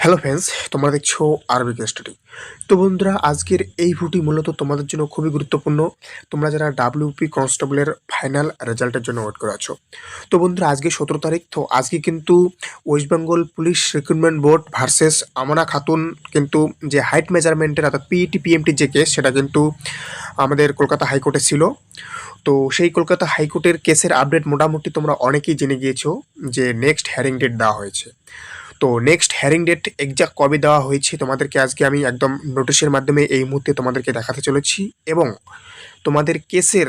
Hello friends, তোমরা দেখছো Arabic study. তো বন্ধুরা, আজকের এই ভিডিওটি মূলত তোমাদের জন্য খুবই গুরুত্বপূর্ণ। তোমরা যারা ডাব্লিউপি কনস্টেবলের ফাইনাল রেজাল্টের জন্য ওয়েট করে আছো। তো বন্ধুরা, আজকে 17 তারিখ। তো আজকে কিন্তু West Bengal police recruitment board versus Amana Khatun কিন্তু যে হাইট মেজারমেন্টের অর্থাৎ পিইটি পিএমটি যে কেস, সেটা কিন্তু আমাদের কলকাতা হাইকোর্টে ছিল। তো সেই কলকাতা হাইকোর্টের কেসের আপডেট মোটামুটি তোমরা অনেকেই জেনে গিয়েছো যে নেক্সট হ্যারিং ডেট দেওয়া হয়েছে। তো নেক্সট হ্যারিং ডেট এক্সাক্ট কবে দেওয়া হয়েছে তোমাদেরকে আজকে আমি একদম নোটিশের মাধ্যমে এই মুহূর্তে তোমাদেরকে দেখাতে চলেছি, এবং তোমাদের কেসের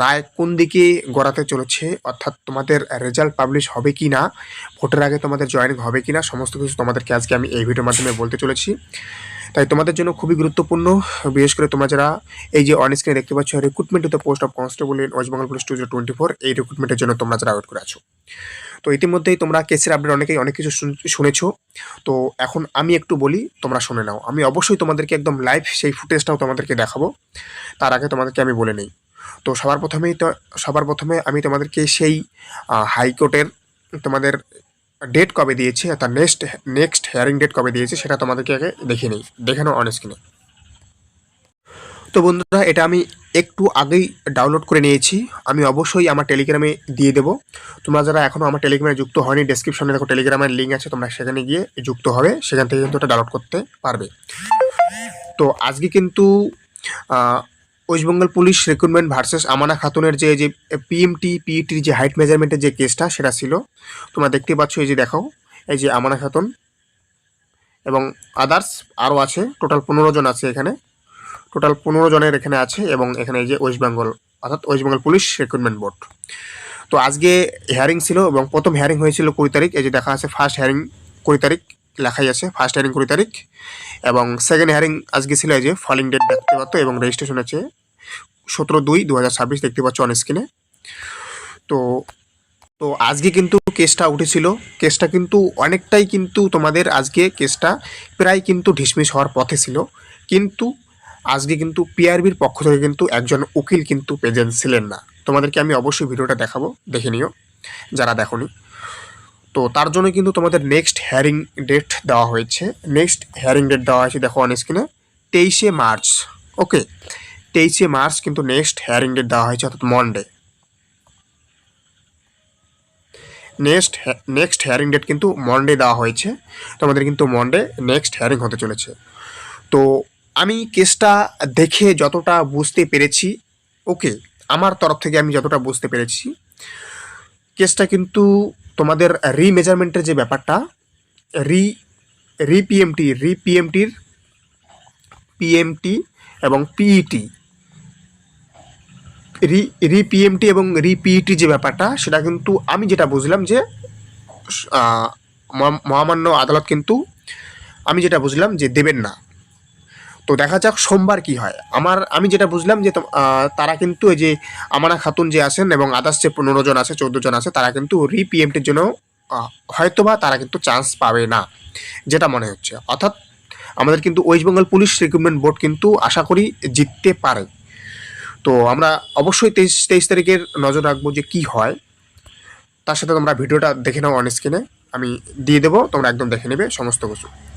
রায় কোন দিকে গড়াতে চলেছে, অর্থাৎ তোমাদের রেজাল্ট পাবলিশ হবে কি না, ভোটের আগে তোমাদের জয়েনিং হবে কি না, সমস্ত কিছু তোমাদেরকে আজকে আমি এই ভিডিওর মাধ্যমে বলতে চলেছি। তাই তোমাদের জন্য খুবই গুরুত্বপূর্ণ, বিশেষ করে তোমরা যারা এই যে অন স্ক্রিনে দেখতে পাচ্ছ recruitment to the post of constable in West Bengal police 2024, এই রিক্রুটমেন্টের জন্য তোমরা যারা ওয়েট করে আছো। তো ইতিমধ্যেই তোমরা কেসের আপডেট অনেকেই অনেক কিছু শুনেছো। তো এখন আমি একটু বলি, তোমরা শুনে নাও। আমি অবশ্যই তোমাদেরকে একদম লাইভ সেই ফুটেজটাও তোমাদেরকে দেখাবো, তার আগে তোমাদেরকে আমি বলে নেই। তো সবার প্রথমে আমি তোমাদেরকে সেই হাইকোর্টের তোমাদের ডেট কবে দিয়েছে, অর্থাৎ নেক্সট হিয়ারিং ডেট কবে দিয়েছে সেটা তোমাদেরকে আগে দেখে নাও অন স্ক্রিনে। তো বন্ধুরা, এটা আমি একটু আগেই ডাউনলোড করে নিয়েছি, আমি অবশ্যই আমার টেলিগ্রামে দিয়ে দেবো। তোমরা যারা এখনও আমার টেলিগ্রামে যুক্ত হয়নি, ডেসক্রিপশনে দেখো টেলিগ্রামের লিঙ্ক আছে, তোমরা সেখানে গিয়ে যুক্ত হবে, সেখান থেকে কিন্তু এটা ডাউনলোড করতে পারবে। তো আজকে কিন্তু West Bengal police recruitment versus Amana খাতুনের যে পিএমটি পিইটির যে হাইট মেজারমেন্টের যে কেসটা সেটা ছিল। তোমরা দেখতে পাচ্ছ, এই যে দেখো, এই যে আমানা খাতুন এবং আদার্স আরও আছে, টোটাল 15 জন আছে এখানে, টোটাল 15 জনের এখানে আছে, এবং এখানে এই যে ওয়েস্ট বেঙ্গল অর্থাৎ West Bengal police recruitment board. তো আজকে হিয়ারিং ছিল, এবং প্রথম হিয়ারিং হয়েছিল 20 তারিখ, এই যে দেখা আছে ফার্স্ট হিয়ারিং 20 তারিখ লেখাই আছে, ফার্স্ট হিয়ারিং 20 তারিখ, এবং সেকেন্ড হিয়ারিং আজকে ছিল, এই যে ফলিং ডেট দেখতে পাচ্ছ, এবং রেজিস্ট্রেশন আছে 17/2/2026 দেখতে পাচ্ছ অন স্ক্রিনে। তো তো আজকে কিন্তু কেসটা উঠেছিল, কেসটা কিন্তু অনেকটাই কিন্তু তোমাদের আজকে কেসটা প্রায় কিন্তু ঢিসমিস হওয়ার পথে ছিল, কিন্তু আজকে কিন্তু পিআরবির পক্ষ থেকে কিন্তু একজন উকিল কিন্তু প্রেজেন্ট ছিলেন না। তোমাদেরকে আমি অবশ্যই ভিডিওটা দেখাবো, দেখে নিও যারা দেখোনি। তো তার জন্য কিন্তু তোমাদের নেক্সট হিয়ারিং ডেট দেওয়া হয়েছে। নেক্সট হিয়ারিং ডেট দেওয়া হয়েছে, দেখো অন স্ক্রিনে 23শে মার্চ। ওকে, 23শে মার্চ কিন্তু নেক্সট হিয়ারিং ডেট দেওয়া হয়েছে, অর্থাৎ মন্ডে। নেক্সট হিয়ারিং ডেট কিন্তু মন্ডে দেওয়া হয়েছে, তোমাদের কিন্তু মন্ডে নেক্সট হিয়ারিং হতে চলেছে। তো আমি কেসটা দেখে যতটা বুঝতে পেরেছি, ওকে, আমার তরফ থেকে আমি যতটা বুঝতে পেরেছি, কেসটা কিন্তু তোমাদের রিমেজারমেন্টের যে ব্যাপারটা, পিএমটি এবং পিইটি, পিএমটি এবং পিইটি যে ব্যাপারটা, সেটা কিন্তু আমি যেটা বুঝলাম যে মহামান্য আদালত কিন্তু আমি যেটা বুঝলাম যে দেবেন না। তো দেখা যাক সোমবার কি হয়। আমি যেটা বুঝলাম যে তারা কিন্তু এই যে আমানা খাতুন যে আছেন এবং আদার্স যে 15 জন আছে, 14 জন আছে, তারা কিন্তু পিএমটির জন্য হয়তোবা তারা কিন্তু চান্স পাবে না, যেটা মনে হচ্ছে। অর্থাৎ আমাদের কিন্তু West Bengal police recruitment board কিন্তু আশা করি জিততে পারে। তো আমরা অবশ্যই 23 তারিখের নজর রাখবো যে কি হয়। তার সাথে তোমরা ভিডিওটা দেখে নাও অন স্ক্রিনে, আমি দিয়ে দেবো, তোমরা একদম দেখে নেবে সমস্ত কিছু।